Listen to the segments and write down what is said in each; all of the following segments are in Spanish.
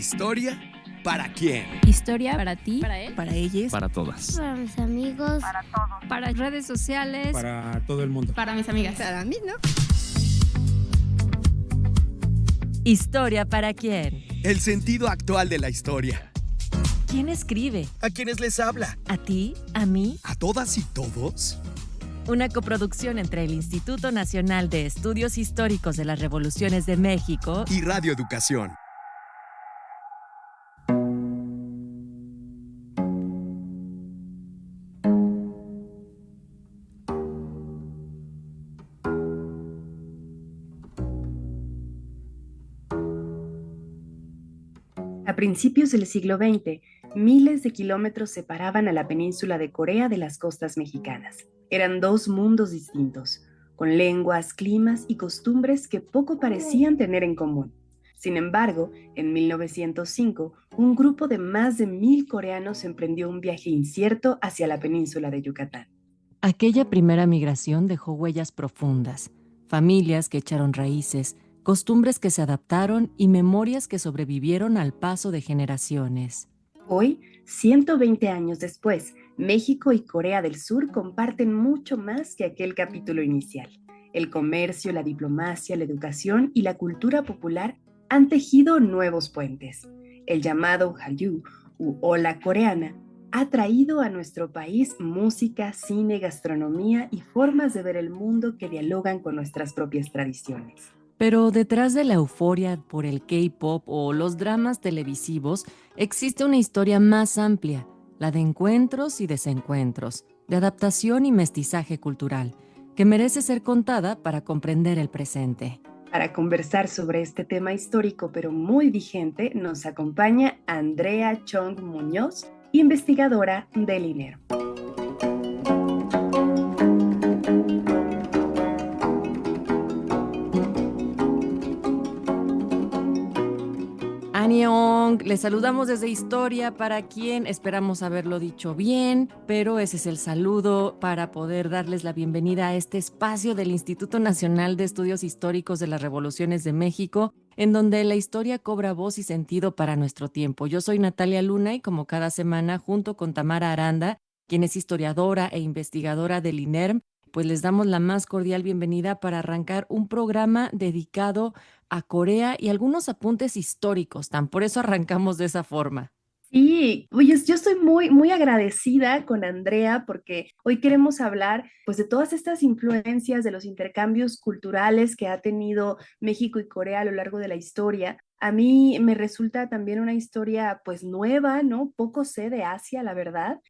¿Historia para quién? Historia para ti, para él, para ellos, para todas, para mis amigos, para todos, para redes sociales, para todo el mundo, para mis amigas, para mí, ¿no? ¿Historia para quién? El sentido actual de la historia. ¿Quién escribe? ¿A quiénes les habla? ¿A ti? ¿A mí? ¿A todas y todos? Una coproducción entre el Instituto Nacional de Estudios Históricos de las Revoluciones de México y Radio Educación. A principios del siglo XX, miles de kilómetros separaban a la península de Corea de las costas mexicanas. Eran dos mundos distintos, con lenguas, climas y costumbres que poco parecían tener en común. Sin embargo, en 1905, un grupo de más de 1,000 coreanos emprendió un viaje incierto hacia la península de Yucatán. Aquella primera migración dejó huellas profundas, familias que echaron raíces, costumbres que se adaptaron y memorias que sobrevivieron al paso de generaciones. Hoy, 120 años después, México y Corea del Sur comparten mucho más que aquel capítulo inicial. El comercio, la diplomacia, la educación y la cultura popular han tejido nuevos puentes. El llamado Hallyu, u ola coreana, ha traído a nuestro país música, cine, gastronomía y formas de ver el mundo que dialogan con nuestras propias tradiciones. Pero detrás de la euforia por el K-pop o los dramas televisivos existe una historia más amplia, la de encuentros y desencuentros, de adaptación y mestizaje cultural, que merece ser contada para comprender el presente. Para conversar sobre este tema histórico pero muy vigente, nos acompaña Andrea Chong Muñoz, investigadora del INERM. Annyeong, les saludamos desde Historia para quien, esperamos haberlo dicho bien, pero ese es el saludo para poder darles la bienvenida a este espacio del Instituto Nacional de Estudios Históricos de las Revoluciones de México, en donde la historia cobra voz y sentido para nuestro tiempo. Yo soy Natalia Luna y como cada semana, junto con Tamara Aranda, quien es historiadora e investigadora del INERM, pues les damos la más cordial bienvenida para arrancar un programa dedicado a Corea y algunos apuntes históricos, por eso arrancamos de esa forma. Sí, oye, yo estoy muy agradecida con Andrea porque hoy queremos hablar pues de todas estas influencias, de los intercambios culturales que ha tenido México y Corea a lo largo de la historia. A mí me resulta también una historia pues nueva, ¿no? Poco sé de Asia, la verdad.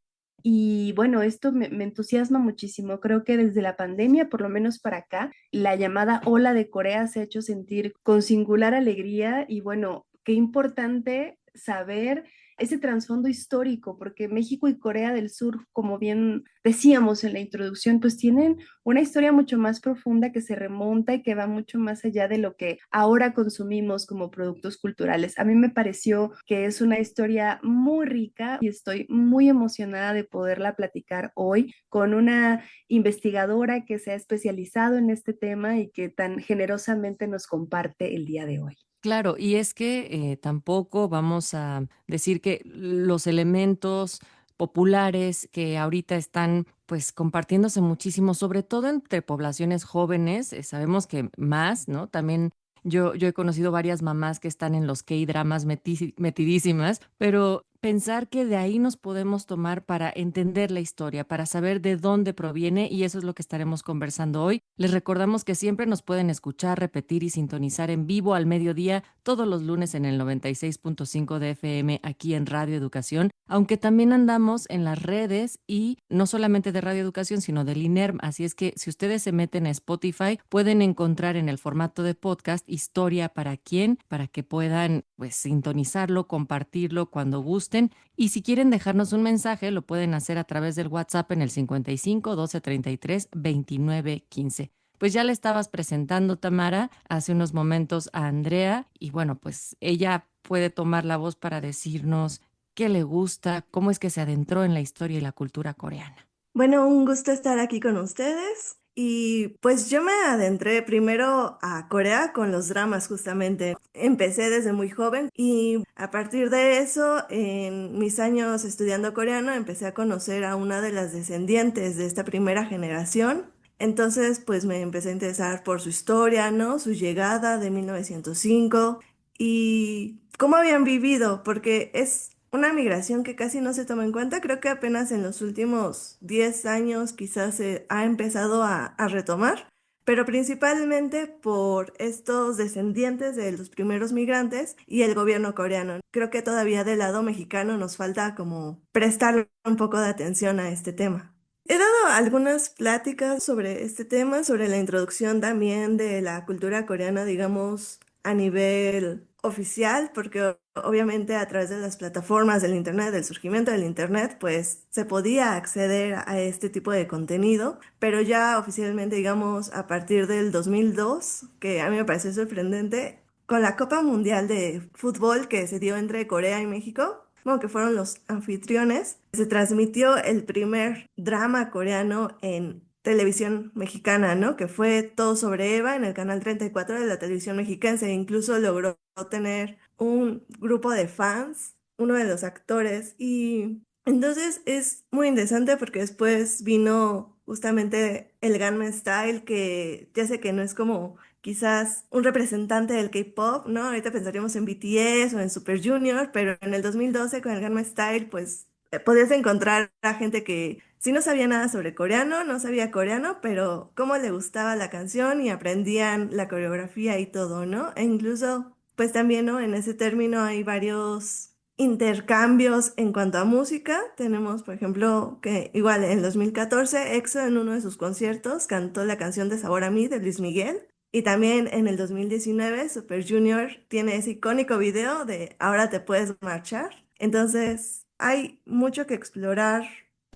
Y bueno, esto me entusiasma muchísimo. Creo que desde la pandemia, por lo menos para acá, la llamada ola de Corea se ha hecho sentir con singular alegría y bueno, qué importante saber ese trasfondo histórico, porque México y Corea del Sur, como bien decíamos en la introducción, pues tienen una historia mucho más profunda que se remonta y que va mucho más allá de lo que ahora consumimos como productos culturales. A mí me pareció que es una historia muy rica y estoy muy emocionada de poderla platicar hoy con una investigadora que se ha especializado en este tema y que tan generosamente nos comparte el día de hoy. Claro, y es que tampoco vamos a decir que los elementos populares que ahorita están pues compartiéndose muchísimo, sobre todo entre poblaciones jóvenes, sabemos que más, ¿no? También yo he conocido varias mamás que están en los K-dramas metidísimas, pero pensar que de ahí nos podemos tomar para entender la historia, para saber de dónde proviene, y eso es lo que estaremos conversando hoy. Les recordamos que siempre nos pueden escuchar, repetir y sintonizar en vivo al mediodía todos los lunes en el 96.5 de FM aquí en Radio Educación, aunque también andamos en las redes y no solamente de Radio Educación, sino del INERM, así es que si ustedes se meten a Spotify, pueden encontrar en el formato de podcast Historia para quién, para que puedan pues sintonizarlo, compartirlo cuando gusten. Y si quieren dejarnos un mensaje, lo pueden hacer a través del WhatsApp en el 55 12 33 29 15. Pues ya le estabas presentando, Tamara, hace unos momentos a Andrea y bueno, pues ella puede tomar la voz para decirnos qué le gusta, cómo es que se adentró en la historia y la cultura coreana. Bueno, un gusto estar aquí con ustedes. Y pues yo me adentré primero a Corea con los dramas justamente. Empecé desde muy joven y a partir de eso, en mis años estudiando coreano, empecé a conocer a una de las descendientes de esta primera generación. Entonces, pues me empecé a interesar por su historia, ¿no? Su llegada de 1905 y cómo habían vivido, porque es una migración que casi no se toma en cuenta. Creo que apenas en los últimos 10 años quizás se ha empezado a retomar, pero principalmente por estos descendientes de los primeros migrantes y el gobierno coreano. Creo que todavía del lado mexicano nos falta como prestar un poco de atención a este tema. He dado algunas pláticas sobre este tema, sobre la introducción también de la cultura coreana, digamos, a nivel oficial, porque obviamente a través de las plataformas del Internet, del surgimiento del Internet, pues se podía acceder a este tipo de contenido, pero ya oficialmente, digamos, a partir del 2002, que a mí me pareció sorprendente, con la Copa Mundial de Fútbol que se dio entre Corea y México, bueno, que fueron los anfitriones, se transmitió el primer drama coreano en televisión mexicana, ¿no? Que fue Todo sobre Eva en el canal 34 de la televisión mexicana. Incluso logró tener un grupo de fans, uno de los actores. Y entonces es muy interesante porque después vino justamente el Gangnam Style, que ya sé que no es como quizás un representante del K-pop, ¿no? Ahorita pensaríamos en BTS o en Super Junior, pero en el 2012 con el Gangnam Style, pues podías encontrar a gente que sí no sabía nada sobre coreano, no sabía coreano, pero cómo le gustaba la canción y aprendían la coreografía y todo, ¿no? E incluso, pues también, ¿no? En ese término hay varios intercambios en cuanto a música. Tenemos, por ejemplo, que igual en 2014 EXO en uno de sus conciertos cantó la canción de Sabor a mí de Luis Miguel. Y también en el 2019 Super Junior tiene ese icónico video de Ahora te puedes marchar. Entonces, hay mucho que explorar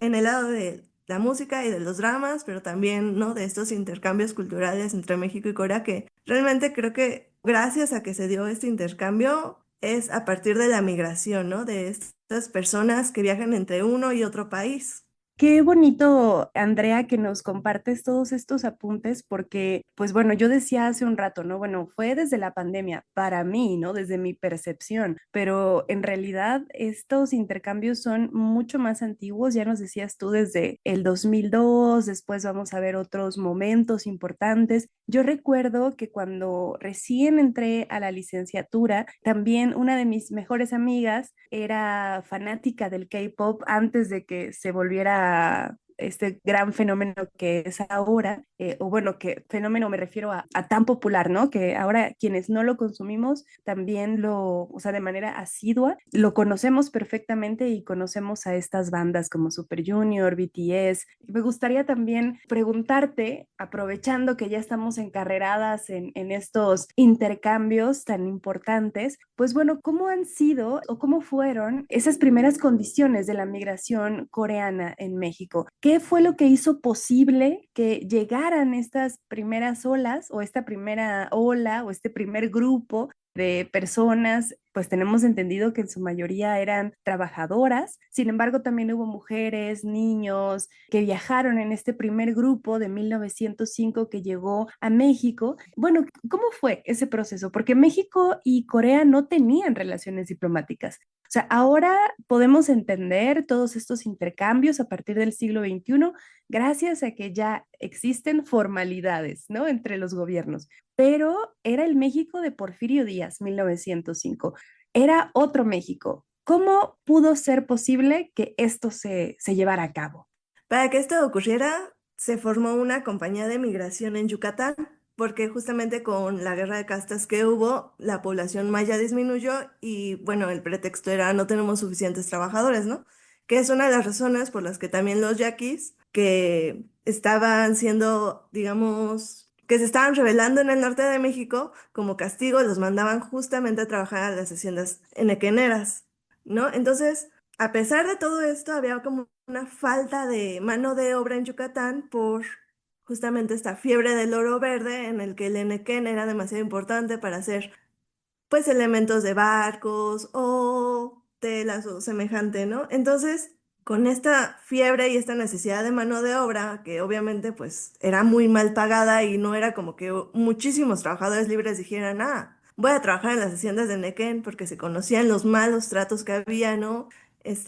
en el lado de la música y de los dramas, pero también, ¿no? De estos intercambios culturales entre México y Corea, que realmente creo que gracias a que se dio este intercambio es a partir de la migración, ¿no? De estas personas que viajan entre uno y otro país. Qué bonito, Andrea, que nos compartes todos estos apuntes, porque, pues bueno, yo decía hace un rato, ¿no? Bueno, fue desde la pandemia, para mí, ¿no? Desde mi percepción, pero en realidad estos intercambios son mucho más antiguos, ya nos decías tú desde el 2002, después vamos a ver otros momentos importantes. Yo recuerdo que cuando recién entré a la licenciatura, también una de mis mejores amigas era fanática del K-pop antes de que se volviera este gran fenómeno que es ahora, o bueno, que fenómeno me refiero a tan popular, ¿no? Que ahora quienes no lo consumimos también lo, o sea, de manera asidua, lo conocemos perfectamente y conocemos a estas bandas como Super Junior, BTS. Me gustaría también preguntarte, aprovechando que ya estamos encarreradas en estos intercambios tan importantes, pues bueno, ¿cómo han sido o cómo fueron esas primeras condiciones de la migración coreana en México? ¿Qué fue lo que hizo posible que llegaran estas primeras olas o esta primera ola o este primer grupo de personas? Pues tenemos entendido que en su mayoría eran trabajadoras, sin embargo también hubo mujeres, niños que viajaron en este primer grupo de 1905 que llegó a México. Bueno, ¿cómo fue ese proceso? Porque México y Corea no tenían relaciones diplomáticas. O sea, ahora podemos entender todos estos intercambios a partir del siglo XXI gracias a que ya existen formalidades, ¿no? Entre los gobiernos. Pero era el México de Porfirio Díaz, 1905. Era otro México. ¿Cómo pudo ser posible que esto se llevara a cabo? Para que esto ocurriera, se formó una compañía de migración en Yucatán, porque justamente con la guerra de castas que hubo, la población maya disminuyó y bueno, el pretexto era no tenemos suficientes trabajadores, ¿no? Que es una de las razones por las que también los yaquis, que estaban siendo, digamos, que se estaban rebelando en el norte de México, como castigo, los mandaban justamente a trabajar a las haciendas enequeneras, ¿no? Entonces, a pesar de todo esto, había como una falta de mano de obra en Yucatán por justamente esta fiebre del oro verde en el que el enequén era demasiado importante para hacer pues elementos de barcos o telas o semejante, ¿no? Entonces, con esta fiebre y esta necesidad de mano de obra, que obviamente pues era muy mal pagada y no era como que muchísimos trabajadores libres dijeran, voy a trabajar en las haciendas de Nequén porque se conocían los malos tratos que había, ¿no?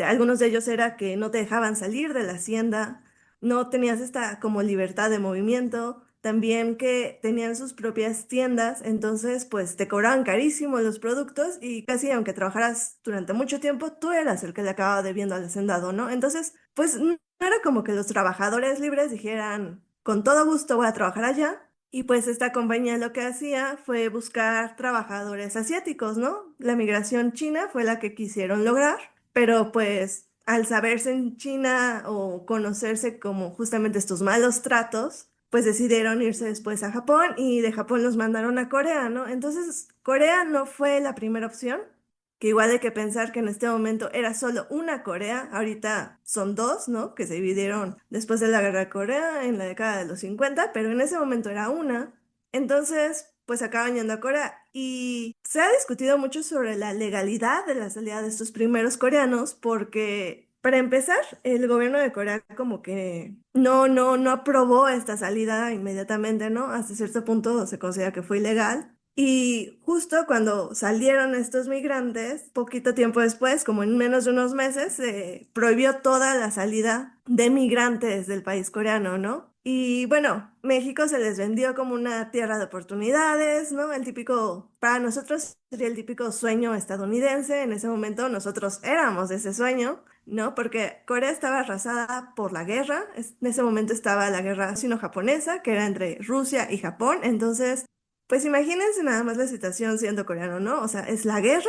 Algunos de ellos era que no te dejaban salir de la hacienda, no tenías esta como libertad de movimiento, también que tenían sus propias tiendas, entonces pues te cobraban carísimo los productos y casi aunque trabajaras durante mucho tiempo, tú eras el que le acababa debiendo al hacendado, ¿no? Entonces, pues no era como que los trabajadores libres dijeran, con todo gusto voy a trabajar allá. Y pues esta compañía lo que hacía fue buscar trabajadores asiáticos, ¿no? La migración china fue la que quisieron lograr, pero pues al saberse en China o conocerse como justamente estos malos tratos, pues decidieron irse después a Japón y de Japón los mandaron a Corea, ¿no? Entonces, Corea no fue la primera opción, que igual hay que pensar que en este momento era solo una Corea, ahorita son dos, ¿no? Que se dividieron después de la Guerra de Corea en la década de los 50, pero en ese momento era una. Entonces, pues acaban yendo a Corea y se ha discutido mucho sobre la legalidad de la salida de estos primeros coreanos porque, para empezar, el gobierno de Corea como que no aprobó esta salida inmediatamente, ¿no? Hasta cierto punto se considera que fue ilegal. Y justo cuando salieron estos migrantes, poquito tiempo después, como en menos de unos meses, se prohibió toda la salida de migrantes del país coreano, ¿no? Y bueno, México se les vendió como una tierra de oportunidades, ¿no? El típico, para nosotros sería el típico sueño estadounidense. En ese momento nosotros éramos ese sueño, ¿no? Porque Corea estaba arrasada por la guerra. En ese momento estaba la guerra sino-japonesa, que era entre Rusia y Japón. Entonces, pues imagínense nada más la situación siendo coreano, ¿no? O sea, es la guerra,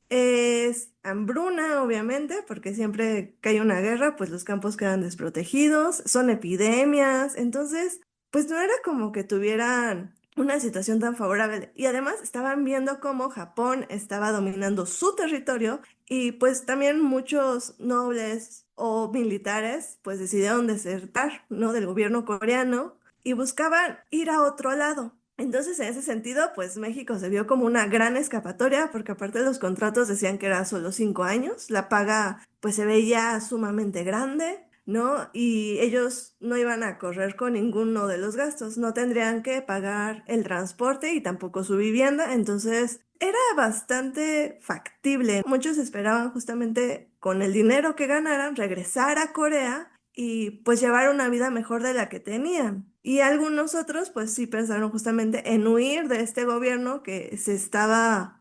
es hambruna, obviamente, porque siempre que hay una guerra, pues los campos quedan desprotegidos, son epidemias, entonces, pues no era como que tuvieran una situación tan favorable. Y además estaban viendo cómo Japón estaba dominando su territorio y pues también muchos nobles o militares pues decidieron desertar, ¿no? Del gobierno coreano y buscaban ir a otro lado. Entonces, en ese sentido, pues México se vio como una gran escapatoria, porque aparte los contratos decían que era solo 5 años, la paga pues se veía sumamente grande, ¿no? Y ellos no iban a correr con ninguno de los gastos, no tendrían que pagar el transporte y tampoco su vivienda, entonces era bastante factible. Muchos esperaban justamente con el dinero que ganaran regresar a Corea y pues llevar una vida mejor de la que tenían. Y algunos otros pues sí pensaron justamente en huir de este gobierno que estaba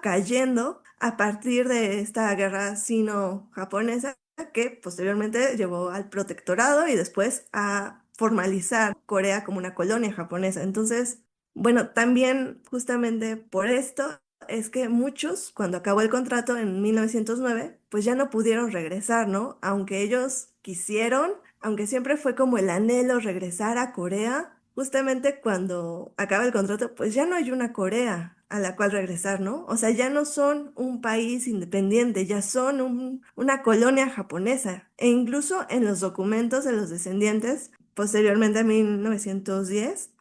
cayendo a partir de esta guerra sino-japonesa que posteriormente llevó al protectorado y después a formalizar Corea como una colonia japonesa. Entonces, bueno, también justamente por esto es que muchos, cuando acabó el contrato en 1909, pues ya no pudieron regresar, ¿no? Aunque ellos quisieron, aunque siempre fue como el anhelo regresar a Corea, justamente cuando acaba el contrato, pues ya no hay una Corea a la cual regresar, ¿no? O sea, ya no son un país independiente, ya son una colonia japonesa. E incluso en los documentos de los descendientes, posteriormente a 1910,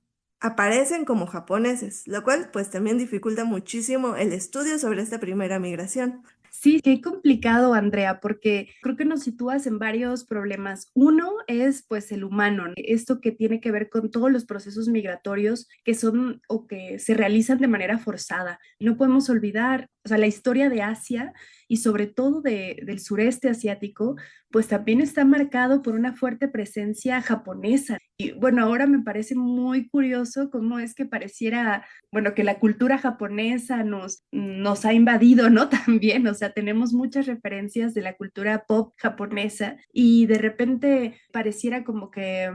aparecen como japoneses, lo cual pues también dificulta muchísimo el estudio sobre esta primera migración. Sí, qué complicado, Andrea, porque creo que nos sitúas en varios problemas. Uno es pues el humano, ¿no? Esto que tiene que ver con todos los procesos migratorios que son o que se realizan de manera forzada. No podemos olvidar, o sea, la historia de Asia y sobre todo del sureste asiático, pues también está marcado por una fuerte presencia japonesa. Y bueno, ahora me parece muy curioso cómo es que pareciera, bueno, que la cultura japonesa nos ha invadido, ¿no? También, o sea, tenemos muchas referencias de la cultura pop japonesa y de repente pareciera como que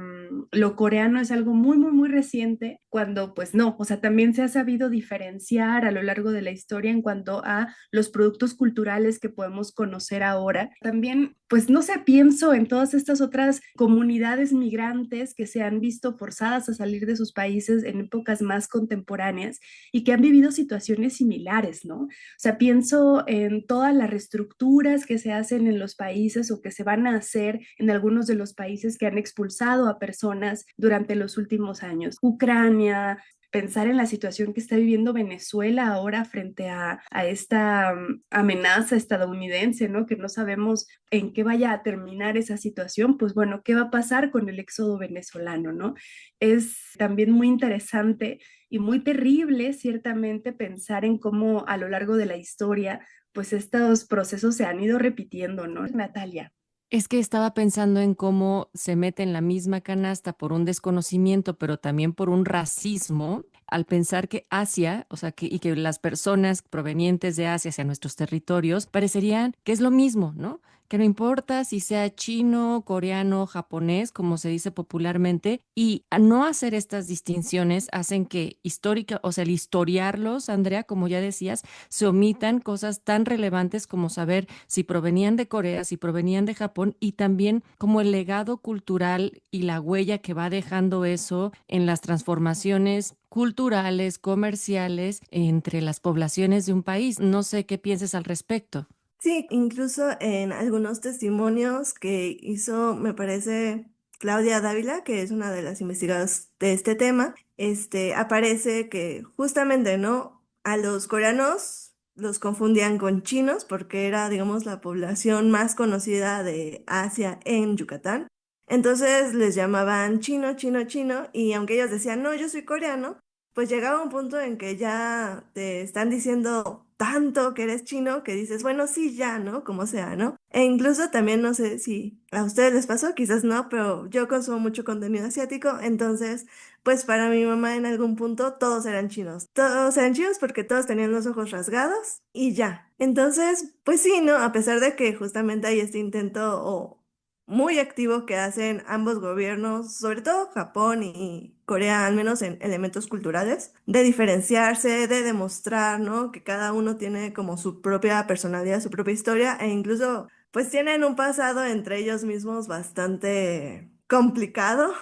lo coreano es algo muy, muy, muy reciente, cuando pues no, o sea, también se ha sabido diferenciar a lo largo de la historia en cuanto a los productos culturales que podemos conocer ahora. También, pues no sé, pienso en todas estas otras comunidades migrantes que se han visto forzadas a salir de sus países en épocas más contemporáneas y que han vivido situaciones similares, ¿no? O sea, pienso en todas las reestructuras que se hacen en los países o que se van a hacer en algunos de los países que han expulsado a personas durante los últimos años. Ucrania, pensar en la situación que está viviendo Venezuela ahora frente a esta amenaza estadounidense, ¿no? Que no sabemos en qué vaya a terminar esa situación, pues bueno, ¿qué va a pasar con el éxodo venezolano, ¿no? Es también muy interesante y muy terrible, ciertamente, pensar en cómo a lo largo de la historia, pues estos procesos se han ido repitiendo, ¿no, Natalia? Es que estaba pensando en cómo se mete en la misma canasta por un desconocimiento, pero también por un racismo, al pensar que Asia, o sea, y que las personas provenientes de Asia hacia nuestros territorios parecerían que es lo mismo, ¿no? Que no importa si sea chino, coreano, japonés, como se dice popularmente, y a no hacer estas distinciones hacen que histórica, o sea, el historiarlos, Andrea, como ya decías, se omitan cosas tan relevantes como saber si provenían de Corea, si provenían de Japón y también como el legado cultural y la huella que va dejando eso en las transformaciones culturales, comerciales entre las poblaciones de un país. No sé qué pienses al respecto. Sí, incluso en algunos testimonios que hizo, me parece, Claudia Dávila, que es una de las investigadoras de este tema, aparece que justamente, ¿no? A los coreanos los confundían con chinos porque era, digamos, la población más conocida de Asia en Yucatán. Entonces les llamaban chino, chino, chino, y aunque ellos decían, no, yo soy coreano, pues llegaba un punto en que ya te están diciendo tanto que eres chino que dices, bueno, sí, ya, ¿no? Como sea, ¿no? E incluso también no sé si a ustedes les pasó, quizás no, pero yo consumo mucho contenido asiático, entonces, pues para mi mamá en algún punto todos eran chinos. Todos eran chinos porque todos tenían los ojos rasgados y ya. Entonces, pues sí, ¿no? A pesar de que justamente hay este intento o muy activo que hacen ambos gobiernos, sobre todo Japón y Corea, al menos en elementos culturales, de diferenciarse, de demostrar, ¿no? Que cada uno tiene como su propia personalidad, su propia historia, e incluso pues tienen un pasado entre ellos mismos bastante complicado.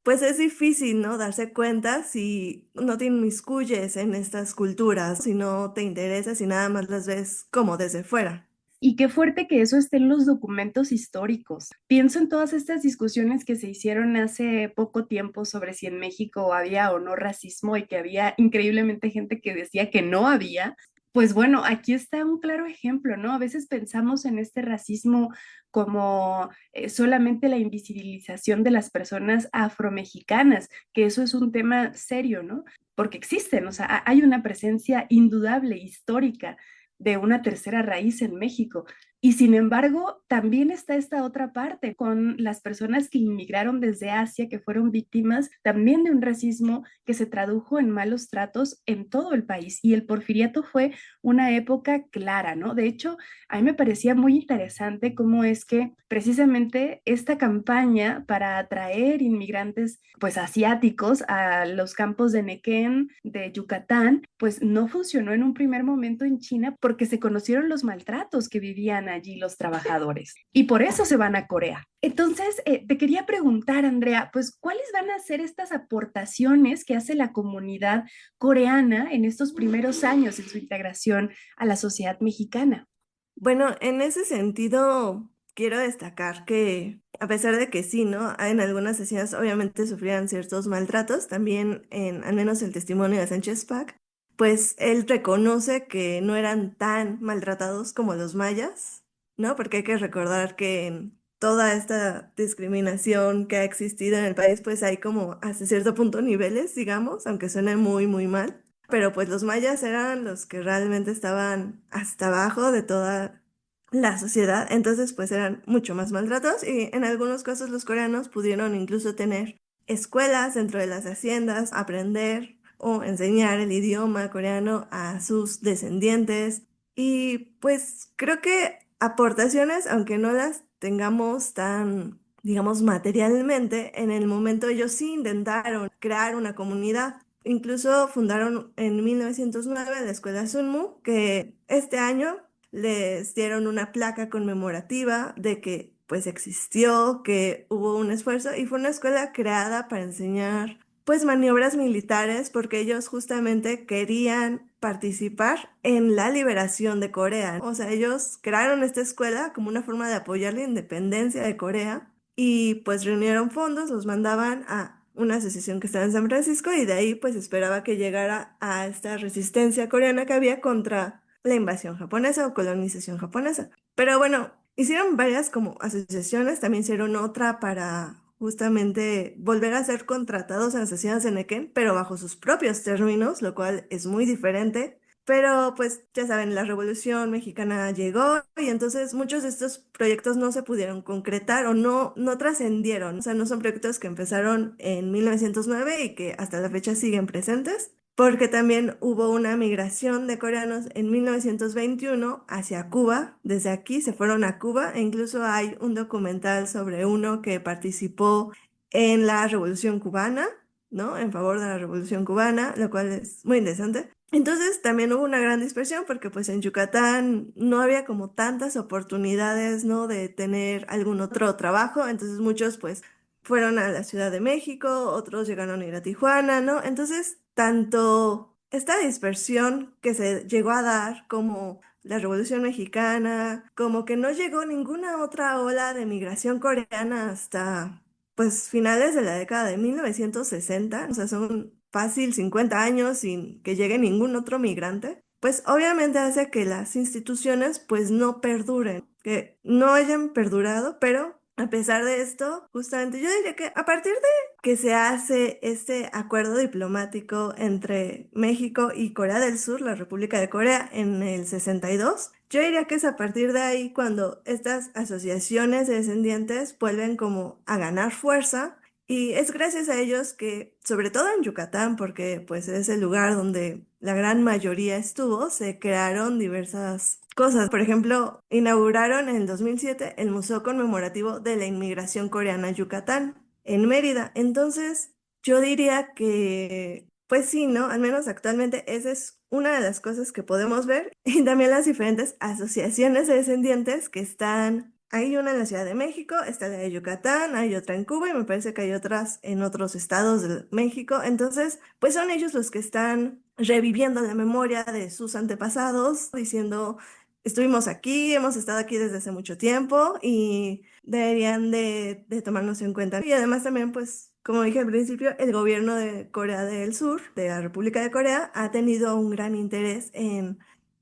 Pues es difícil, ¿no? Darse cuenta si no te inmiscuyes en estas culturas, si no te interesas, si nada más las ves como desde fuera. Y qué fuerte que eso esté en los documentos históricos. Pienso en todas estas discusiones que se hicieron hace poco tiempo sobre si en México había o no racismo y que había increíblemente gente que decía que no había. Pues bueno, aquí está un claro ejemplo, ¿no? A veces pensamos en este racismo como solamente la invisibilización de las personas afromexicanas, que eso es un tema serio, ¿no? Porque existen, o sea, hay una presencia indudable, histórica de una tercera raíz en México. Y sin embargo, también está esta otra parte con las personas que inmigraron desde Asia, que fueron víctimas también de un racismo que se tradujo en malos tratos en todo el país. Y el porfiriato fue una época clara, ¿no? De hecho, a mí me parecía muy interesante cómo es que precisamente esta campaña para atraer inmigrantes, pues asiáticos a los campos de Nequén, de Yucatán, pues no funcionó en un primer momento en China porque se conocieron los maltratos que vivían allí los trabajadores y por eso se van a Corea. Entonces, te quería preguntar, Andrea, pues, ¿cuáles van a ser estas aportaciones que hace la comunidad coreana en estos primeros años en su integración a la sociedad mexicana? Bueno, en ese sentido, quiero destacar que a pesar de que sí, ¿no? En algunas sesiones obviamente sufrían ciertos maltratos, también en al menos el testimonio de Sánchez Pac, pues él reconoce que no eran tan maltratados como los mayas, ¿no? Porque hay que recordar que en toda esta discriminación que ha existido en el país, pues hay como hasta cierto punto niveles, digamos, aunque suene muy, muy mal. Pero pues los mayas eran los que realmente estaban hasta abajo de toda la sociedad, entonces pues eran mucho más maltratados y en algunos casos los coreanos pudieron incluso tener escuelas dentro de las haciendas, aprender o enseñar el idioma coreano a sus descendientes y pues creo que aportaciones, aunque no las tengamos tan, digamos, materialmente, en el momento ellos sí intentaron crear una comunidad. Incluso fundaron en 1909 la escuela Sunmu, que este año les dieron una placa conmemorativa de que pues existió, que hubo un esfuerzo y fue una escuela creada para enseñar pues maniobras militares porque ellos justamente querían participar en la liberación de Corea. O sea, ellos crearon esta escuela como una forma de apoyar la independencia de Corea y pues reunieron fondos, los mandaban a una asociación que estaba en San Francisco y de ahí pues esperaba que llegara a esta resistencia coreana que había contra la invasión japonesa o colonización japonesa. Pero bueno, hicieron varias como asociaciones, también hicieron otra para justamente volver a ser contratados en las haciendas de Nequén, pero bajo sus propios términos, lo cual es muy diferente. Pero pues ya saben, la Revolución Mexicana llegó y entonces muchos de estos proyectos no se pudieron concretar o no trascendieron. O sea, no son proyectos que empezaron en 1909 y que hasta la fecha siguen presentes, porque también hubo una migración de coreanos en 1921 hacia Cuba. Desde aquí se fueron a Cuba e incluso hay un documental sobre uno que participó en la Revolución Cubana, ¿no? En favor de la Revolución Cubana, lo cual es muy interesante. Entonces también hubo una gran dispersión porque pues en Yucatán no había como tantas oportunidades, ¿no? De tener algún otro trabajo, entonces muchos pues fueron a la Ciudad de México, otros llegaron a ir a Tijuana, ¿no? Entonces tanto esta dispersión que se llegó a dar como la Revolución Mexicana, como que no llegó ninguna otra ola de migración coreana hasta pues finales de la década de 1960, o sea, son fácil 50 años sin que llegue ningún otro migrante, pues obviamente hace que las instituciones pues no perduren, que no hayan perdurado, pero a pesar de esto, justamente yo diría que a partir de que se hace este acuerdo diplomático entre México y Corea del Sur, la República de Corea, en el 62, yo diría que es a partir de ahí cuando estas asociaciones de descendientes vuelven como a ganar fuerza y es gracias a ellos que, sobre todo en Yucatán, porque pues es el lugar donde la gran mayoría estuvo, se crearon diversas cosas. Por ejemplo, inauguraron en el 2007 el Museo Conmemorativo de la Inmigración Coreana a Yucatán, en Mérida. Entonces, yo diría que, pues sí, ¿no? Al menos actualmente esa es una de las cosas que podemos ver. Y también las diferentes asociaciones de descendientes que están. Hay una en la Ciudad de México, está la de Yucatán, hay otra en Cuba y me parece que hay otras en otros estados de México. Entonces, pues son ellos los que están reviviendo la memoria de sus antepasados, diciendo, estuvimos aquí, hemos estado aquí desde hace mucho tiempo y deberían de tomarnos en cuenta. Y además también, pues, como dije al principio, el gobierno de Corea del Sur, de la República de Corea, ha tenido un gran interés en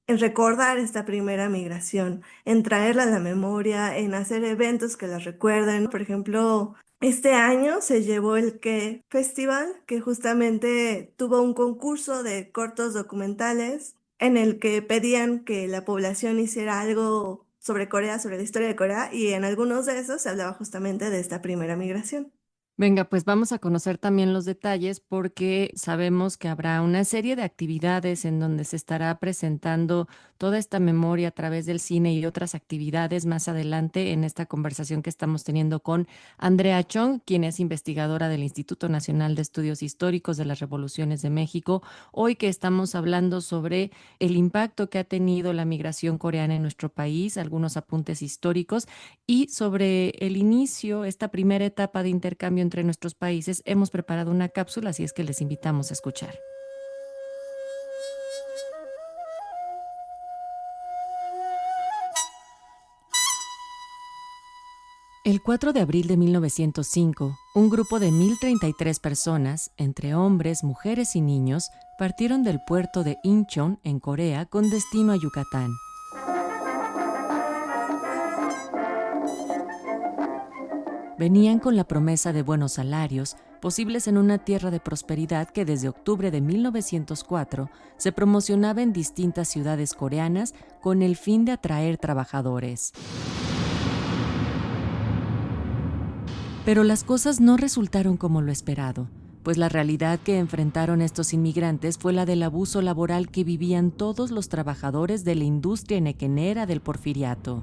recordar esta primera migración, en traerla a la memoria, en hacer eventos que la recuerden. Por ejemplo, este año se llevó el Que Festival, que justamente tuvo un concurso de cortos documentales en el que pedían que la población hiciera algo sobre Corea, sobre la historia de Corea, y en algunos de esos se hablaba justamente de esta primera migración. Venga, pues vamos a conocer también los detalles porque sabemos que habrá una serie de actividades en donde se estará presentando toda esta memoria a través del cine y otras actividades más adelante en esta conversación que estamos teniendo con Andrea Chong, quien es investigadora del Instituto Nacional de Estudios Históricos de las Revoluciones de México. Hoy que estamos hablando sobre el impacto que ha tenido la migración coreana en nuestro país, algunos apuntes históricos y sobre el inicio, esta primera etapa de intercambio entre nuestros países, hemos preparado una cápsula, así es que les invitamos a escuchar. El 4 de abril de 1905, un grupo de 1,033 personas, entre hombres, mujeres y niños, partieron del puerto de Incheon, en Corea, con destino a Yucatán. Venían con la promesa de buenos salarios, posibles en una tierra de prosperidad que desde octubre de 1904 se promocionaba en distintas ciudades coreanas con el fin de atraer trabajadores. Pero las cosas no resultaron como lo esperado, pues la realidad que enfrentaron estos inmigrantes fue la del abuso laboral que vivían todos los trabajadores de la industria nequenera del Porfiriato.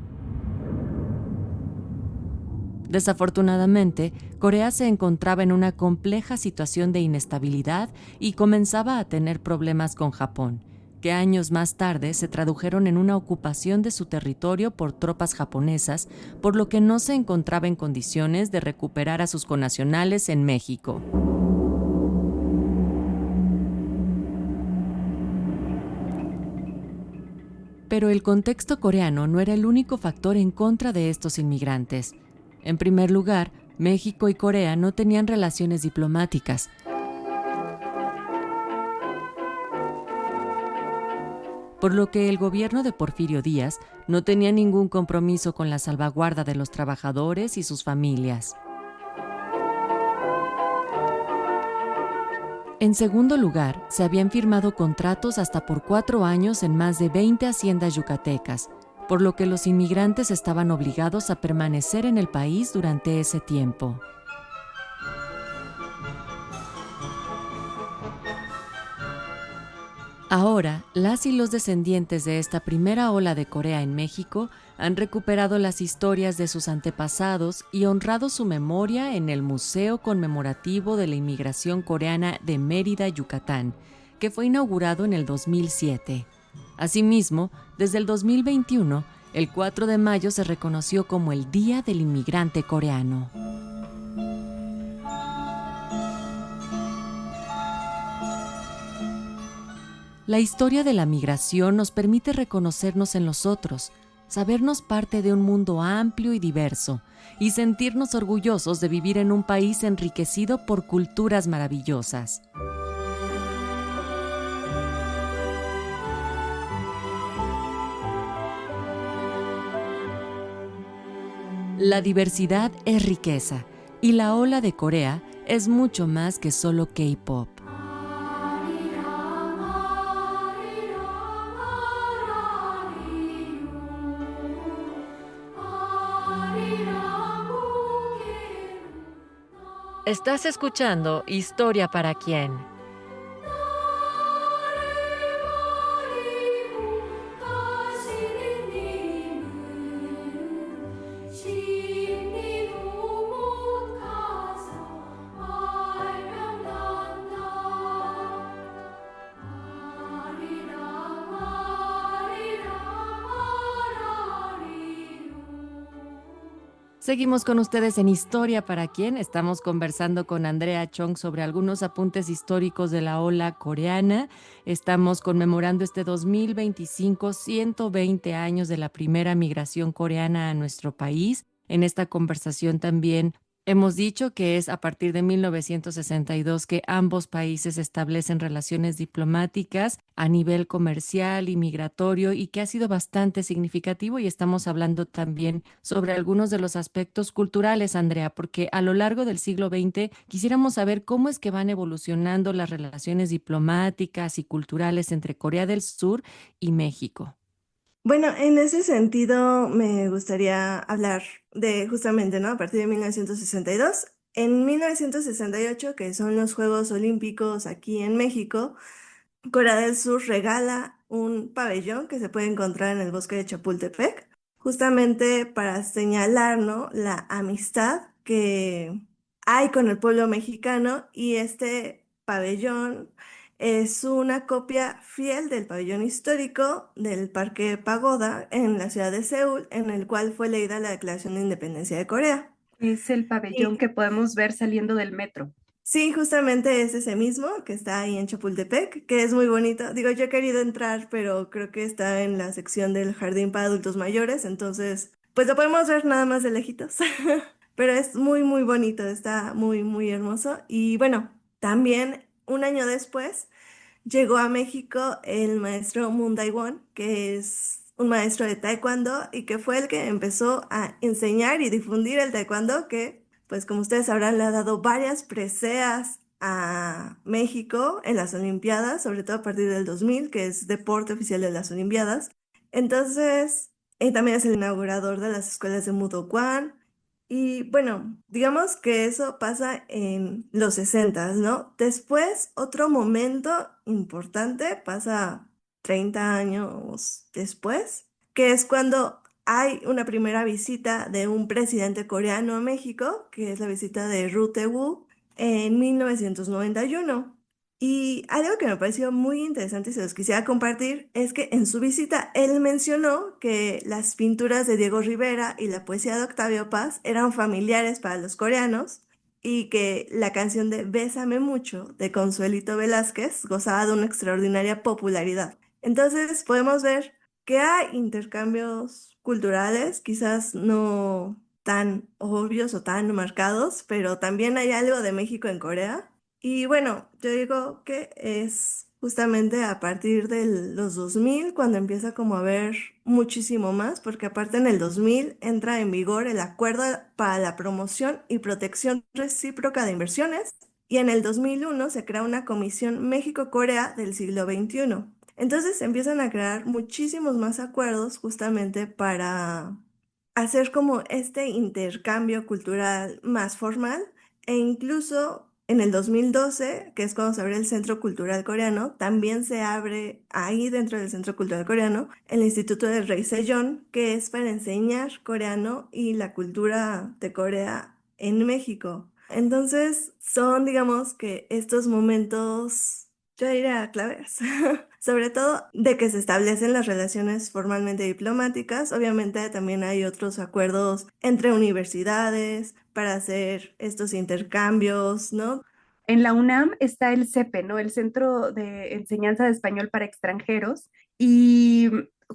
Desafortunadamente, Corea se encontraba en una compleja situación de inestabilidad y comenzaba a tener problemas con Japón, que años más tarde se tradujeron en una ocupación de su territorio por tropas japonesas, por lo que no se encontraba en condiciones de recuperar a sus connacionales en México. Pero el contexto coreano no era el único factor en contra de estos inmigrantes. En primer lugar, México y Corea no tenían relaciones diplomáticas. Por lo que el gobierno de Porfirio Díaz no tenía ningún compromiso con la salvaguarda de los trabajadores y sus familias. En segundo lugar, se habían firmado contratos hasta por 4 años en más de 20 haciendas yucatecas, por lo que los inmigrantes estaban obligados a permanecer en el país durante ese tiempo. Ahora, las y los descendientes de esta primera ola de Corea en México han recuperado las historias de sus antepasados y honrado su memoria en el Museo Conmemorativo de la Inmigración Coreana de Mérida, Yucatán, que fue inaugurado en el 2007. Asimismo, desde el 2021, el 4 de mayo se reconoció como el Día del Inmigrante Coreano. La historia de la migración nos permite reconocernos en los otros, sabernos parte de un mundo amplio y diverso, y sentirnos orgullosos de vivir en un país enriquecido por culturas maravillosas. La diversidad es riqueza, y la ola de Corea es mucho más que solo K-pop. Estás escuchando Historia para quién. Seguimos con ustedes en Historia para quién. Estamos conversando con Andrea Chong sobre algunos apuntes históricos de la ola coreana. Estamos conmemorando este 2025, 120 años de la primera migración coreana a nuestro país. En esta conversación también hemos dicho que es a partir de 1962 que ambos países establecen relaciones diplomáticas a nivel comercial y migratorio y que ha sido bastante significativo, y estamos hablando también sobre algunos de los aspectos culturales, Andrea, porque a lo largo del siglo XX quisiéramos saber cómo es que van evolucionando las relaciones diplomáticas y culturales entre Corea del Sur y México. Bueno, en ese sentido me gustaría hablar de justamente, ¿no? A partir de 1962. En 1968, que son los Juegos Olímpicos aquí en México, Corea del Sur regala un pabellón que se puede encontrar en el bosque de Chapultepec, justamente para señalar, ¿no? La amistad que hay con el pueblo mexicano, y este pabellón es una copia fiel del pabellón histórico del Parque Pagoda en la ciudad de Seúl, en el cual fue leída la Declaración de Independencia de Corea. Es el pabellón Y que podemos ver saliendo del metro. sí, justamente es ese mismo que está ahí en Chapultepec, que es muy bonito. Digo, yo he querido entrar, pero creo que está en la sección del jardín para adultos mayores, entonces, pues lo podemos ver nada más de lejitos. Pero es muy, muy bonito, está muy, muy hermoso. Y bueno, también un año después llegó a México el maestro Moon Dai-won, que es un maestro de taekwondo y que fue el que empezó a enseñar y difundir el taekwondo, que, pues como ustedes sabrán, le ha dado varias preseas a México en las Olimpiadas, sobre todo a partir del 2000, que es deporte oficial de las Olimpiadas. Entonces, también es el inaugurador de las escuelas de Mudo Kwan. Y bueno, digamos que eso pasa en los 60, ¿no? Después, otro momento importante pasa 30 años después, que es cuando hay una primera visita de un presidente coreano a México, que es la visita de Roh Tae-woo en 1991. Y algo que me pareció muy interesante y se los quisiera compartir es que en su visita él mencionó que las pinturas de Diego Rivera y la poesía de Octavio Paz eran familiares para los coreanos, y que la canción de Bésame mucho de Consuelito Velázquez gozaba de una extraordinaria popularidad. Entonces podemos ver que hay intercambios culturales, quizás no tan obvios o tan marcados, pero también hay algo de México en Corea. Y bueno, yo digo que es justamente a partir de los 2000 cuando empieza como a haber muchísimo más, porque aparte en el 2000 entra en vigor el Acuerdo para la Promoción y Protección Recíproca de Inversiones y en el 2001 se crea una Comisión México-Corea del siglo XXI. Entonces se empiezan a crear muchísimos más acuerdos justamente para hacer como este intercambio cultural más formal e incluso en el 2012, que es cuando se abre el Centro Cultural Coreano, también se abre ahí dentro del Centro Cultural Coreano el Instituto del Rey Sejong, que es para enseñar coreano y la cultura de Corea en México. Entonces son, digamos, que estos momentos, yo diría, claves. Sobre todo de que se establecen las relaciones formalmente diplomáticas. Obviamente también hay otros acuerdos entre universidades para hacer estos intercambios, ¿no? En la UNAM está el CEPE, ¿no? El Centro de Enseñanza de Español para Extranjeros, y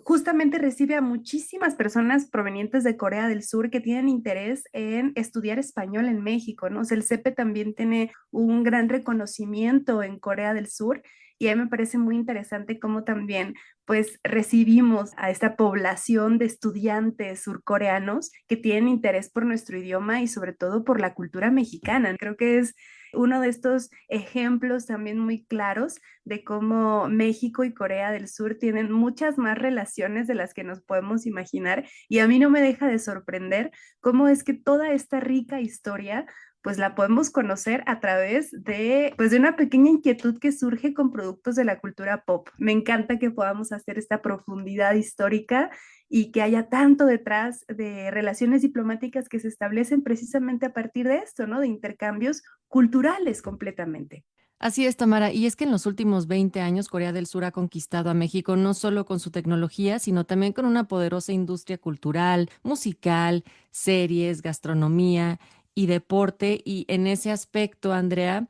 justamente recibe a muchísimas personas provenientes de Corea del Sur que tienen interés en estudiar español en México, ¿no? O sea, el CEPE también tiene un gran reconocimiento en Corea del Sur. Y a mí me parece muy interesante cómo también, pues, recibimos a esta población de estudiantes surcoreanos que tienen interés por nuestro idioma y sobre todo por la cultura mexicana. Creo que es uno de estos ejemplos también muy claros de cómo México y Corea del Sur tienen muchas más relaciones de las que nos podemos imaginar, y a mí no me deja de sorprender cómo es que toda esta rica historia pues la podemos conocer a través de, pues, de una pequeña inquietud que surge con productos de la cultura pop. Me encanta que podamos hacer esta profundidad histórica y que haya tanto detrás de relaciones diplomáticas que se establecen precisamente a partir de esto, ¿no? De intercambios culturales completamente. Así es, Tamara. Y es que en los últimos 20 años Corea del Sur ha conquistado a México no solo con su tecnología, sino también con una poderosa industria cultural, musical, series, gastronomía y deporte. Y en ese aspecto, Andrea,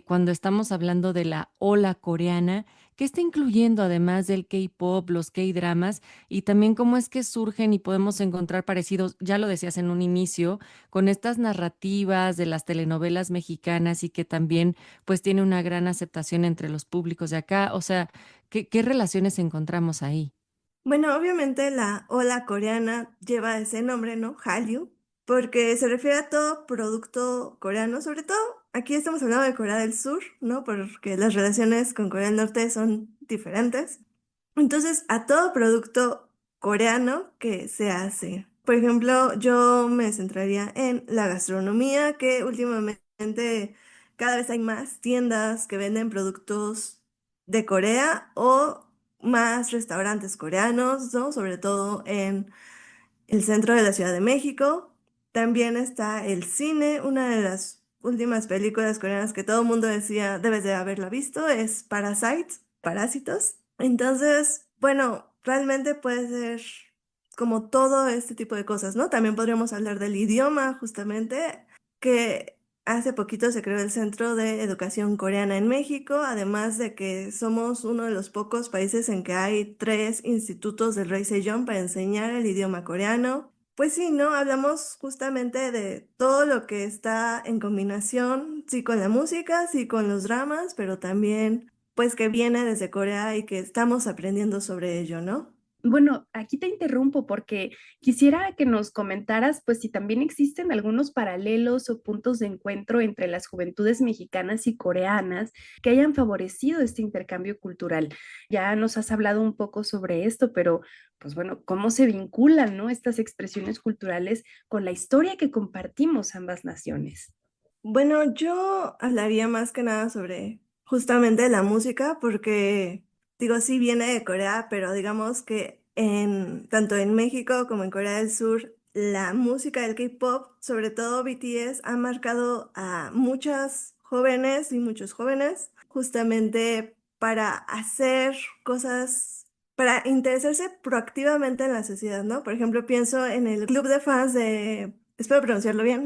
cuando estamos hablando de la ola coreana, ¿qué está incluyendo además del K-pop, los K-dramas y también cómo es que surgen y podemos encontrar parecidos, ya lo decías en un inicio, con estas narrativas de las telenovelas mexicanas y que también pues tiene una gran aceptación entre los públicos de acá? O sea, ¿qué relaciones encontramos ahí? Bueno, obviamente la ola coreana lleva ese nombre, ¿no? Hallyu, porque se refiere a todo producto coreano, sobre todo aquí estamos hablando de Corea del Sur, ¿no? Porque las relaciones con Corea del Norte son diferentes. Entonces, a todo producto coreano que se hace. Por ejemplo, yo me centraría en la gastronomía, que últimamente cada vez hay más tiendas que venden productos de Corea o más restaurantes coreanos, ¿no? Sobre todo en el centro de la Ciudad de México. También está el cine, una de las últimas películas coreanas que todo el mundo decía debes de haberla visto, es Parasite, Parásitos. Entonces, bueno, realmente puede ser como todo este tipo de cosas, ¿no? También podríamos hablar del idioma, justamente, que hace poquito se creó el Centro de Educación Coreana en México, además de que somos uno de los pocos países en que hay 3 institutos del Rey Sejong para enseñar el idioma coreano. Pues sí, ¿no? Hablamos justamente de todo lo que está en combinación, sí con la música, sí con los dramas, pero también pues que viene desde Corea y que estamos aprendiendo sobre ello, ¿no? Bueno, aquí te interrumpo porque quisiera que nos comentaras, pues, si también existen algunos paralelos o puntos de encuentro entre las juventudes mexicanas y coreanas que hayan favorecido este intercambio cultural. Ya nos has hablado un poco sobre esto, pero, pues bueno, ¿cómo se vinculan, ¿no? Estas expresiones culturales con la historia que compartimos ambas naciones? Bueno, yo hablaría más que nada sobre justamente la música, porque digo, sí viene de Corea, pero digamos que tanto en México como en Corea del Sur, la música del K-pop, sobre todo BTS, ha marcado a muchas jóvenes y muchos jóvenes justamente para hacer cosas, para interesarse proactivamente en la sociedad, ¿no? Por ejemplo, pienso en el club de fans de, espero pronunciarlo bien,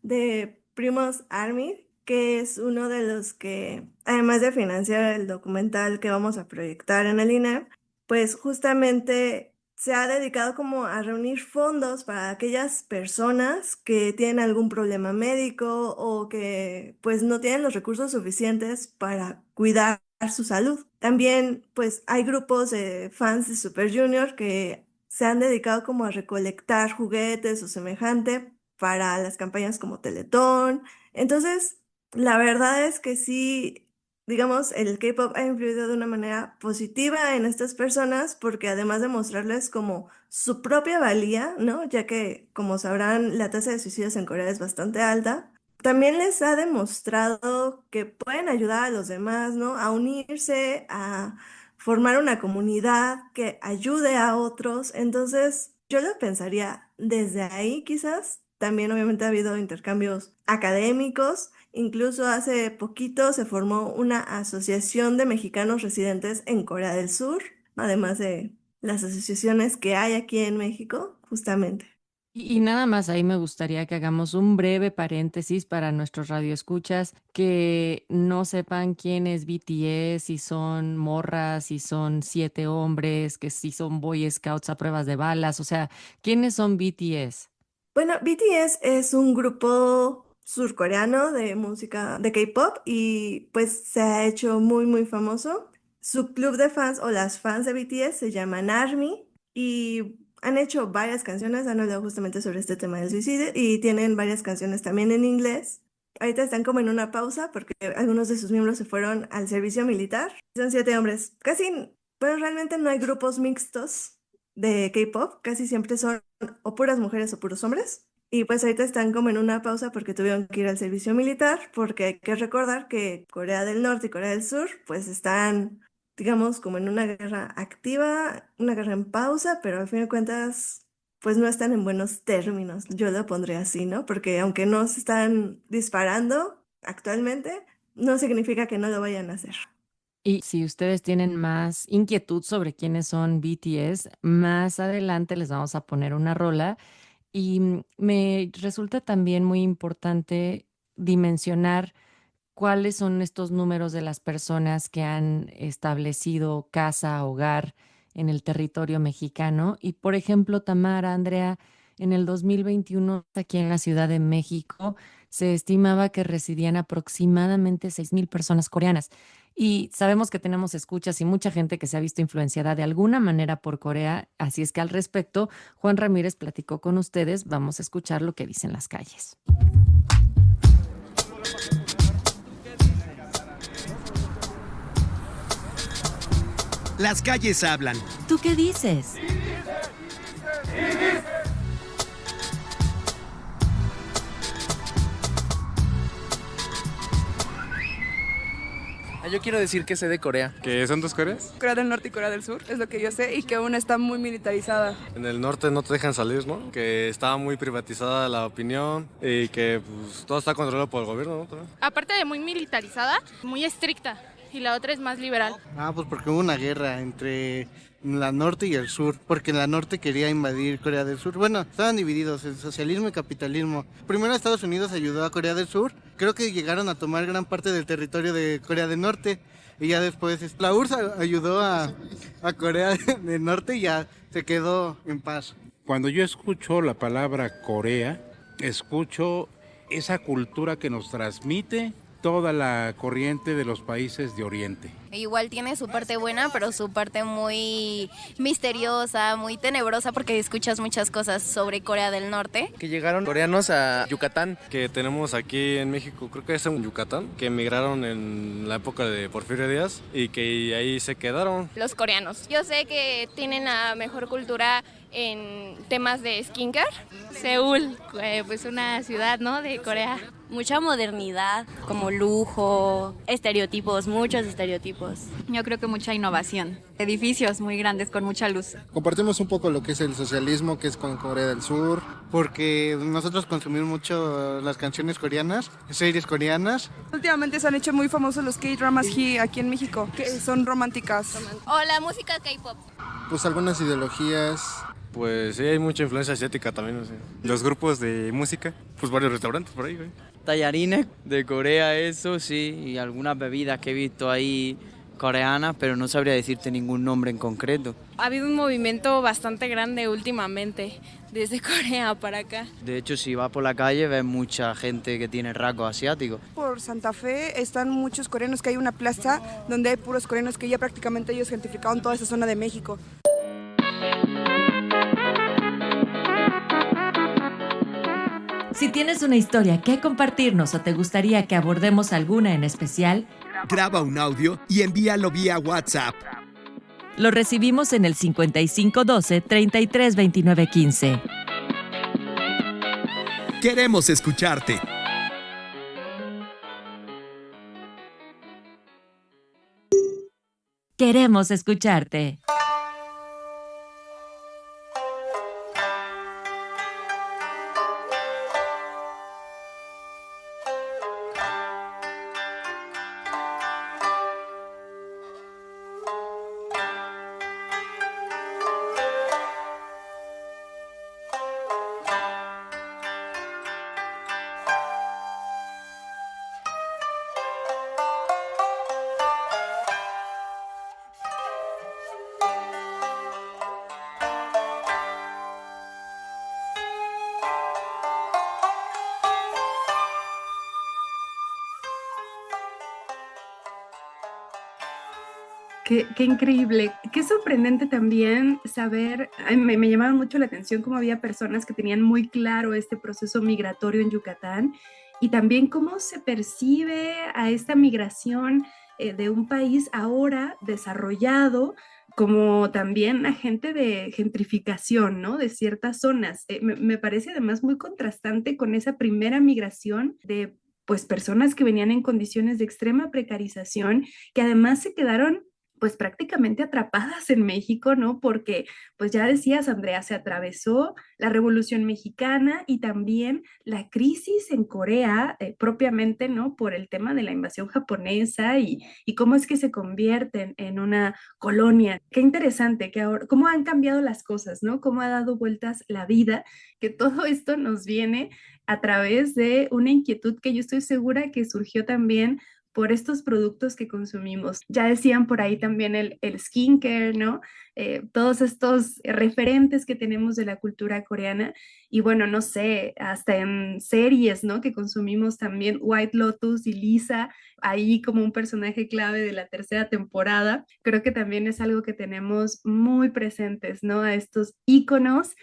de Primos Army, que es uno de los que, además de financiar el documental que vamos a proyectar en el INEP, pues justamente se ha dedicado como a reunir fondos para aquellas personas que tienen algún problema médico o que pues no tienen los recursos suficientes para cuidar su salud. También pues hay grupos de fans de Super Junior que se han dedicado como a recolectar juguetes o semejante para las campañas como Teletón. Entonces, la verdad es que sí, digamos, el K-pop ha influido de una manera positiva en estas personas porque además de mostrarles como su propia valía, ¿no? Ya que, como sabrán, la tasa de suicidios en Corea es bastante alta, también les ha demostrado que pueden ayudar a los demás, ¿no? A unirse, a formar una comunidad que ayude a otros. Entonces, yo lo pensaría desde ahí quizás. También obviamente ha habido intercambios académicos. Incluso hace poquito se formó una asociación de mexicanos residentes en Corea del Sur, además de las asociaciones que hay aquí en México, justamente. Y nada más, ahí me gustaría que hagamos un breve paréntesis para nuestros radioescuchas que no sepan quién es BTS, si son morras, si son 7 hombres, que si son Boy Scouts a pruebas de balas, o sea, ¿quiénes son BTS? Bueno, BTS es un grupo surcoreano de música de K-pop y pues se ha hecho muy muy famoso. Su club de fans o las fans de BTS se llaman ARMY y han hecho varias canciones, han hablado justamente sobre este tema del suicidio y tienen varias canciones también en inglés. Ahorita están como en una pausa porque algunos de sus miembros se fueron al servicio militar. Son 7 hombres. Casi, bueno, realmente no hay grupos mixtos de K-pop, casi siempre son o puras mujeres o puros hombres. Y pues ahorita están como en una pausa porque tuvieron que ir al servicio militar, porque hay que recordar que Corea del Norte y Corea del Sur pues están, digamos, como en una guerra activa, una guerra en pausa, pero al fin de cuentas pues no están en buenos términos. Yo lo pondré así, ¿no? Porque aunque no se están disparando actualmente, no significa que no lo vayan a hacer. Y si ustedes tienen más inquietud sobre quiénes son BTS, más adelante les vamos a poner una rola. Y me resulta también muy importante dimensionar cuáles son estos números de las personas que han establecido casa, hogar en el territorio mexicano. Y por ejemplo, Tamara, Andrea, en el 2021, aquí en la Ciudad de México, se estimaba que residían aproximadamente 6,000 personas coreanas. Y sabemos que tenemos escuchas y mucha gente que se ha visto influenciada de alguna manera por Corea. Así es que al respecto, Juan Ramírez platicó con ustedes. Vamos a escuchar lo que dicen las calles. Las calles hablan. ¿Tú qué dices? Yo quiero decir que sé de Corea. ¿Que son 2 Coreas? Corea del Norte y Corea del Sur, es lo que yo sé, y que una está muy militarizada. En el norte no te dejan salir, ¿no? Que está muy privatizada la opinión y que pues, todo está controlado por el gobierno, ¿no? También. Aparte de muy militarizada, muy estricta, y la otra es más liberal. Pues porque hubo una guerra entre la norte y el sur, porque la norte quería invadir Corea del Sur. Bueno, estaban divididos en socialismo y capitalismo. Primero Estados Unidos ayudó a Corea del Sur, creo que llegaron a tomar gran parte del territorio de Corea del Norte, y ya después la URSS ayudó a Corea del Norte y ya se quedó en paz. Cuando yo escucho la palabra Corea, escucho esa cultura que nos transmite toda la corriente de los países de Oriente. Igual tiene su parte buena, pero su parte muy misteriosa, muy tenebrosa, porque escuchas muchas cosas sobre Corea del Norte. Que llegaron coreanos a Yucatán. Que tenemos aquí en México, creo que es en Yucatán, que emigraron en la época de Porfirio Díaz y que ahí se quedaron. Los coreanos. Yo sé que tienen la mejor cultura en temas de skincare. Seúl, pues una ciudad, ¿no? De Corea. Mucha modernidad, como lujo, estereotipos, muchos estereotipos. Yo creo que mucha innovación. Edificios muy grandes con mucha luz. Compartimos un poco lo que es el socialismo, que es con Corea del Sur, porque nosotros consumimos mucho las canciones coreanas, series coreanas. Últimamente se han hecho muy famosos los K-dramas aquí en México, que son románticas. O la música K-pop. Pues algunas ideologías. Pues sí, hay mucha influencia asiática también, no sé. Los grupos de música. Pues varios restaurantes por ahí, güey. Tallarines de Corea, eso sí, y algunas bebidas que he visto ahí coreanas, pero no sabría decirte ningún nombre en concreto. Ha habido un movimiento bastante grande últimamente, desde Corea para acá. De hecho, si vas por la calle ves mucha gente que tiene rasgos asiáticos. Por Santa Fe están muchos coreanos, que hay una plaza donde hay puros coreanos que ya prácticamente ellos gentrificaron toda esa zona de México. Si tienes una historia que compartirnos o te gustaría que abordemos alguna en especial, graba un audio y envíalo vía WhatsApp. lo recibimos en el 5512-332915. Queremos escucharte. Queremos escucharte. Qué increíble, qué sorprendente también saber, me llamaba mucho la atención cómo había personas que tenían muy claro este proceso migratorio en Yucatán y también cómo se percibe a esta migración de un país ahora desarrollado como también agente de gentrificación, ¿no? De ciertas zonas. Me parece además muy contrastante con esa primera migración de pues personas que venían en condiciones de extrema precarización, que además se quedaron pues prácticamente atrapadas en México, ¿no? Porque, pues ya decías, Andrea, se atravesó la Revolución Mexicana y también la crisis en Corea, propiamente, ¿no? Por el tema de la invasión japonesa y cómo es que se convierten en una colonia. Qué interesante que ahora, cómo han cambiado las cosas, ¿no? Cómo ha dado vueltas la vida, que todo esto nos viene a través de una inquietud que yo estoy segura que surgió también por estos productos que consumimos. Ya decían por ahí también el skincare, ¿no? Todos estos referentes que tenemos de la cultura coreana y bueno, no sé, hasta en series, ¿no? Que consumimos también White Lotus y Lisa, ahí como un personaje clave de la tercera temporada. Creo que también es algo que tenemos muy presentes, ¿no? A estos íconos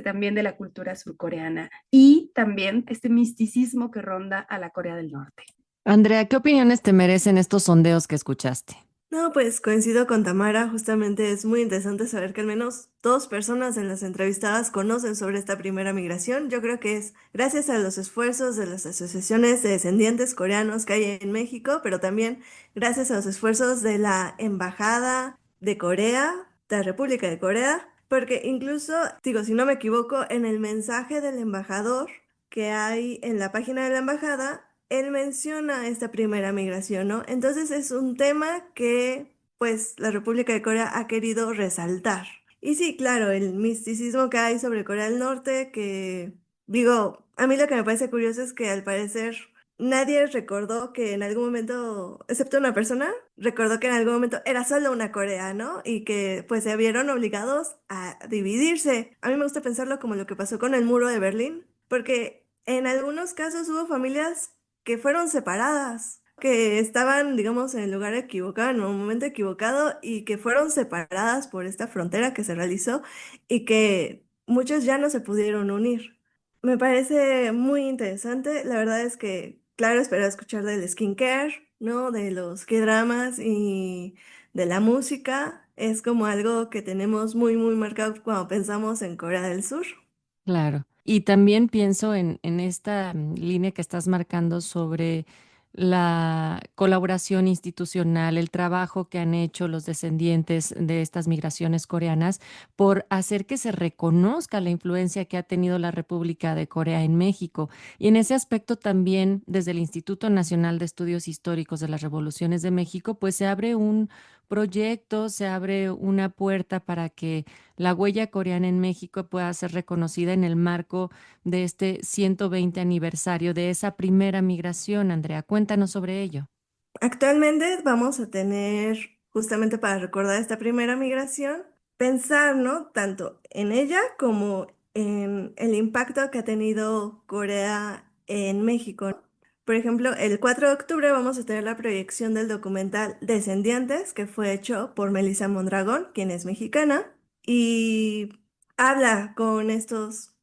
también de la cultura surcoreana y también este misticismo que ronda a la Corea del Norte. Andrea, ¿qué opiniones te merecen estos sondeos que escuchaste? No, pues coincido con Tamara, justamente es muy interesante saber que al menos 2 personas en las entrevistadas conocen sobre esta primera migración. Yo creo que es gracias a los esfuerzos de las asociaciones de descendientes coreanos que hay en México, pero también gracias a los esfuerzos de la Embajada de Corea, de la República de Corea, porque incluso, digo, si no me equivoco, en el mensaje del embajador que hay en la página de la embajada, él menciona esta primera migración, ¿no? Entonces es un tema que, pues, la República de Corea ha querido resaltar. Y sí, claro, el misticismo que hay sobre Corea del Norte, que, digo, a mí lo que me parece curioso es que al parecer nadie recordó que en algún momento, excepto una persona, recordó que en algún momento era solo una Corea, ¿no? Y que, pues, se vieron obligados a dividirse. A mí me gusta pensarlo como lo que pasó con el muro de Berlín, porque en algunos casos hubo familias que fueron separadas, que estaban, digamos, en el lugar equivocado, en un momento equivocado, y que fueron separadas por esta frontera que se realizó y que muchos ya no se pudieron unir. Me parece muy interesante. La verdad es que, claro, espero escuchar del skincare, ¿no? De los K-dramas y de la música. Es como algo que tenemos muy, muy marcado cuando pensamos en Corea del Sur. Claro. Y también pienso en esta línea que estás marcando sobre la colaboración institucional, el trabajo que han hecho los descendientes de estas migraciones coreanas por hacer que se reconozca la influencia que ha tenido la República de Corea en México. Y en ese aspecto también, desde el Instituto Nacional de Estudios Históricos de las Revoluciones de México, pues se abre un proyecto, se abre una puerta para que la huella coreana en México pueda ser reconocida en el marco de este 120 aniversario de esa primera migración. Andrea, cuéntanos sobre ello. Actualmente vamos a tener justamente para recordar esta primera migración, pensar, ¿no? Tanto en ella como en el impacto que ha tenido Corea en México. Por ejemplo, el 4 de octubre vamos a tener la proyección del documental Descendientes, que fue hecho por Melissa Mondragón, quien es mexicana, y habla con estos,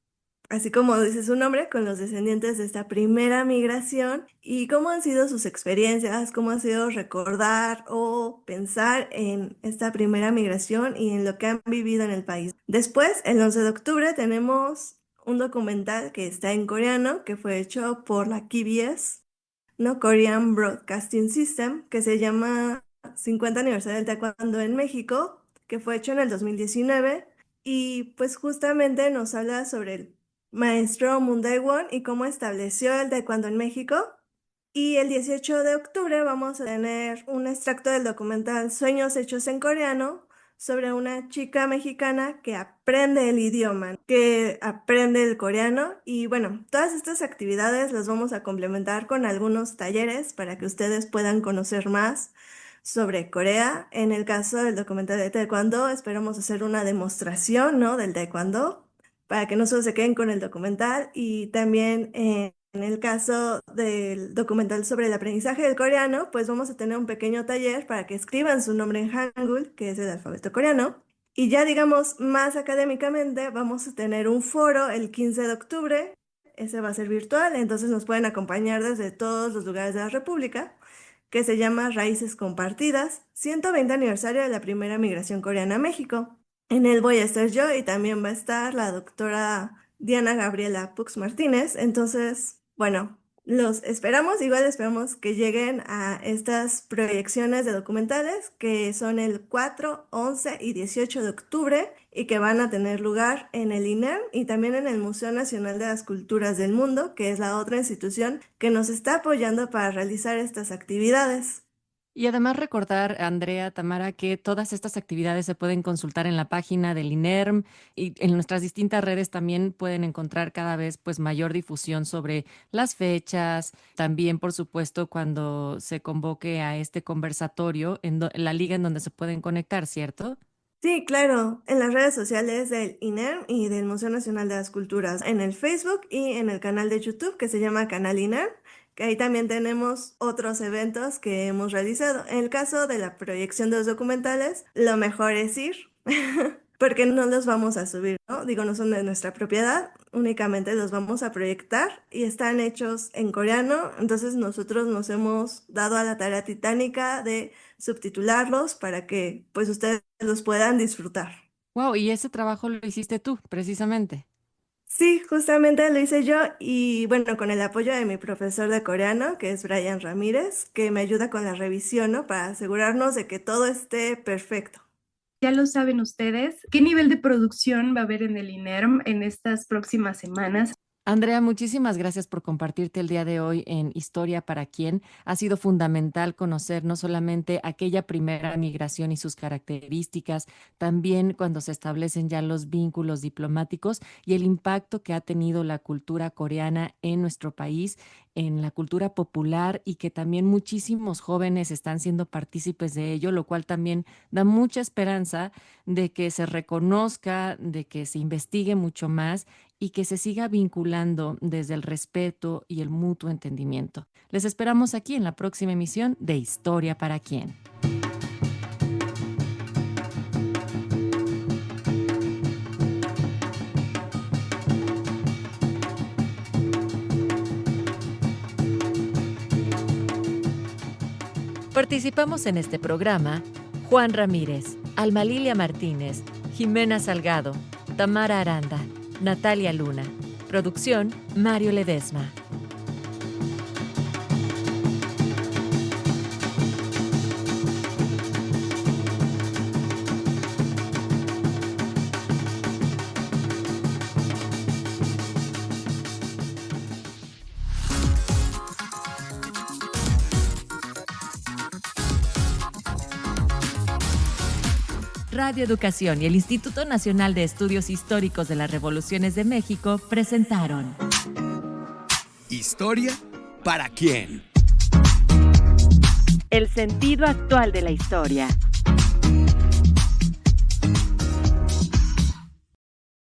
así como dice su nombre, con los descendientes de esta primera migración y cómo han sido sus experiencias, cómo ha sido recordar o pensar en esta primera migración y en lo que han vivido en el país. Después, el 11 de octubre, tenemos un documental que está en coreano, que fue hecho por la KBS, ¿no? Korean Broadcasting System, que se llama 50 aniversario del Taekwondo en México, que fue hecho en el 2019 y pues justamente nos habla sobre el maestro Moon Dae-won y cómo estableció el taekwondo en México. Y el 18 de octubre vamos a tener un extracto del documental Sueños hechos en coreano sobre una chica mexicana que aprende el idioma, que aprende el coreano. Y bueno, todas estas actividades las vamos a complementar con algunos talleres para que ustedes puedan conocer más sobre Corea. En el caso del documental de taekwondo, esperamos hacer una demostración, ¿no? del taekwondo, para que no solo se queden con el documental, y también en el caso del documental sobre el aprendizaje del coreano, pues vamos a tener un pequeño taller para que escriban su nombre en Hangul, que es el alfabeto coreano. Y ya digamos más académicamente, vamos a tener un foro el 15 de octubre, ese va a ser virtual, entonces nos pueden acompañar desde todos los lugares de la República, que se llama Raíces Compartidas, 120 aniversario de la primera migración coreana a México. En él voy a estar yo y también va a estar la doctora Diana Gabriela Pux Martínez. Entonces, bueno, los esperamos. Igual esperamos que lleguen a estas proyecciones de documentales que son el 4, 11 y 18 de octubre y que van a tener lugar en el INERM y también en el Museo Nacional de las Culturas del Mundo, que es la otra institución que nos está apoyando para realizar estas actividades. Y además recordar, Andrea, Tamara, que todas estas actividades se pueden consultar en la página del INERM y en nuestras distintas redes también pueden encontrar cada vez pues mayor difusión sobre las fechas. También, por supuesto, cuando se convoque a este conversatorio en la liga en donde se pueden conectar, ¿cierto? Sí, claro, en las redes sociales del INERM y del Museo Nacional de las Culturas, en el Facebook y en el canal de YouTube que se llama Canal INERM, que ahí también tenemos otros eventos que hemos realizado. En el caso de la proyección de los documentales, lo mejor es ir, porque no los vamos a subir, ¿no? Digo, no son de nuestra propiedad, únicamente los vamos a proyectar y están hechos en coreano, entonces nosotros nos hemos dado a la tarea titánica de subtitularlos para que pues ustedes los puedan disfrutar. Wow, y ese trabajo lo hiciste tú, precisamente. Sí, justamente lo hice yo y bueno, con el apoyo de mi profesor de coreano, que es Brian Ramírez, que me ayuda con la revisión, ¿no? Para asegurarnos de que todo esté perfecto. Ya lo saben ustedes, ¿qué nivel de producción va a haber en el INERM en estas próximas semanas? Andrea, muchísimas gracias por compartirte el día de hoy en Historia para Quién. Ha sido fundamental conocer no solamente aquella primera migración y sus características, también cuando se establecen ya los vínculos diplomáticos y el impacto que ha tenido la cultura coreana en nuestro país, en la cultura popular y que también muchísimos jóvenes están siendo partícipes de ello, lo cual también da mucha esperanza de que se reconozca, de que se investigue mucho más y que se siga vinculando desde el respeto y el mutuo entendimiento. Les esperamos aquí en la próxima emisión de Historia para Quién. Participamos en este programa Juan Ramírez, Alma Lilia Martínez, Jimena Salgado, Tamara Aranda, Natalia Luna. Producción, Mario Ledesma. Radio Educación y el Instituto Nacional de Estudios Históricos de las Revoluciones de México presentaron Historia para quién. El sentido actual de la historia.